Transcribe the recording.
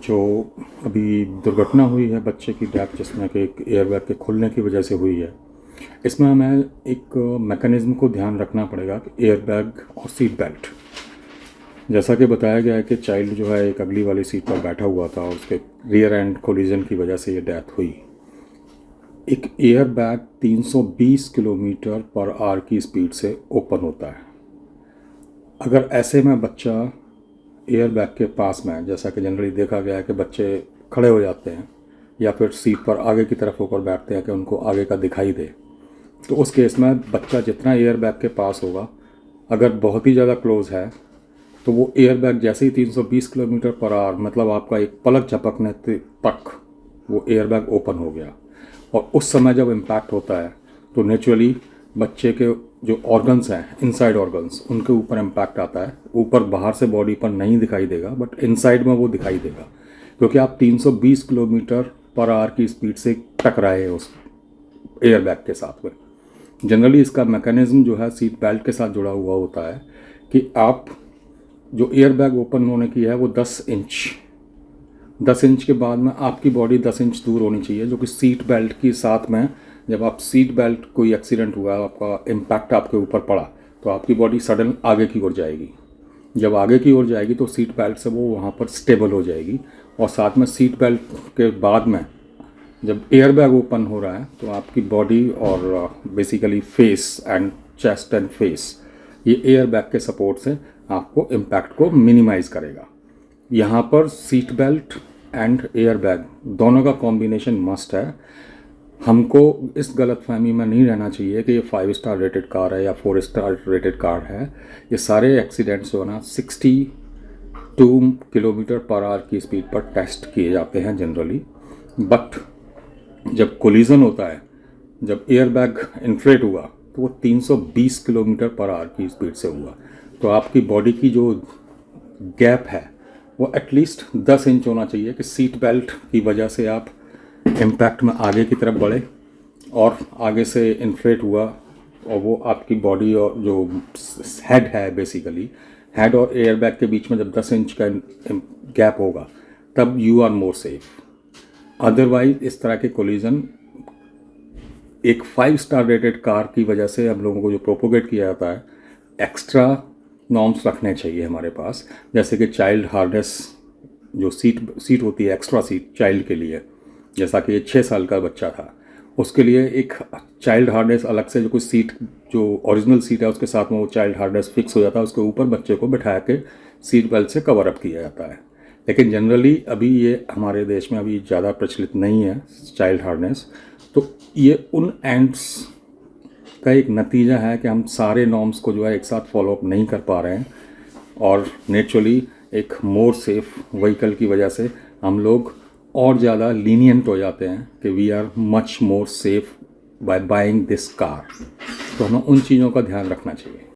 जो अभी दुर्घटना हुई है बच्चे की ब्लैक चश्मे के एक एयरबैग के खुलने की वजह से हुई है, इसमें हमें एक मैकेनिज़्म को ध्यान रखना पड़ेगा कि एयरबैग और सीट बेल्ट, जैसा कि बताया गया है कि चाइल्ड जो है एक अगली वाली सीट पर बैठा हुआ था और उसके रियर एंड कोलिजन की वजह से ये डेथ हुई। एक एयरबैग 320 किलोमीटर पर आवर की स्पीड से ओपन होता है। अगर ऐसे में बच्चा एयरबैग के पास में, जैसा कि जनरली देखा गया है कि बच्चे खड़े हो जाते हैं या फिर सीट पर आगे की तरफ होकर बैठते हैं कि उनको आगे का दिखाई दे, तो उस केस में बच्चा जितना एयरबैग के पास होगा, अगर बहुत ही ज़्यादा क्लोज है तो वो एयरबैग जैसे ही 320 किलोमीटर पर आवर, मतलब आपका एक पलक झपकने तक वो एयरबैग ओपन हो गया। और उस समय जब इम्पैक्ट होता है तो नेचुरली बच्चे के जो ऑर्गन्स हैं, इनसाइड ऑर्गन्स, उनके ऊपर इम्पैक्ट आता है। ऊपर बाहर से बॉडी पर नहीं दिखाई देगा, बट इनसाइड में वो दिखाई देगा, क्योंकि आप 320 किलोमीटर पर आवर की स्पीड से टकराए हैं उस एयरबैग के साथ में। जनरली इसका मैकेनिज्म जो है सीट बेल्ट के साथ जुड़ा हुआ होता है कि आप जो एयरबैग ओपन होने की है वो 10 इंच के बाद में आपकी बॉडी 10 इंच दूर होनी चाहिए, जो कि सीट बेल्ट के साथ में जब आप सीट बेल्ट कोई एक्सीडेंट हुआ, आपका इम्पैक्ट आपके ऊपर पड़ा, तो आपकी बॉडी सडन आगे की ओर जाएगी। जब आगे की ओर जाएगी तो सीट बेल्ट से वो वहाँ पर स्टेबल हो जाएगी। और साथ में सीट बेल्ट के बाद में जब एयरबैग ओपन हो रहा है तो आपकी बॉडी और basically face and chest and face, ये एयरबैग के सपोर्ट से आपको इम्पैक्ट को मिनिमाइज करेगा। यहाँ पर सीट बेल्ट एंड एयरबैग दोनों का कॉम्बिनेशन मस्ट है। हमको इस गलतफहमी में नहीं रहना चाहिए कि ये 5 स्टार रेटेड कार है या 4 स्टार रेटेड कार है। ये सारे एक्सीडेंट्स जो है ना 62 किलोमीटर पर आवर की स्पीड पर टेस्ट किए जाते हैं जनरली। बट जब कोलिजन होता है, जब एयरबैग इन्फ्लेट हुआ, तो वो 320 किलोमीटर पर आवर की स्पीड से हुआ। तो आपकी बॉडी की जो गैप है वो एटलीस्ट 10 इंच होना चाहिए कि सीट बेल्ट की वजह से आप इम्पैक्ट में आगे की तरफ बढ़े और आगे से इन्फ्लेट हुआ, और वो आपकी बॉडी और जो हेड है, बेसिकली हेड और एयरबैग के बीच में जब 10 इंच का गैप होगा तब you are more safe. Otherwise इस तरह के कोलिजन एक 5 स्टार रेटेड कार की वजह से हम लोगों को जो प्रोपोगेट किया जाता है, एक्स्ट्रा नॉर्म्स रखने चाहिए हमारे पास। जैसे कि चाइल्ड हार्नेस, जो सीट होती है एक्स्ट्रा सीट चाइल्ड के लिए, जैसा कि ये 6 साल का बच्चा था, उसके लिए एक चाइल्ड हार्नेस अलग से, जो कुछ सीट जो ओरिजिनल सीट है उसके साथ में वो चाइल्ड हार्नेस फिक्स हो जाता है, उसके ऊपर बच्चे को बैठा के सीट बेल्ट से कवर अप किया जाता है। लेकिन जनरली अभी ये हमारे देश में अभी ज़्यादा प्रचलित नहीं है चाइल्ड हार्नेस। तो ये उन एंड्स का एक नतीजा है कि हम सारे नॉर्म्स को जो है एक साथ फॉलो अप नहीं कर पा रहे हैं, और नेचुरली एक मोर सेफ व्हीकल की वजह से हम लोग और ज़्यादा लीनियंट हो जाते हैं कि we are much more safe by buying this car. तो हमें उन चीज़ों का ध्यान रखना चाहिए।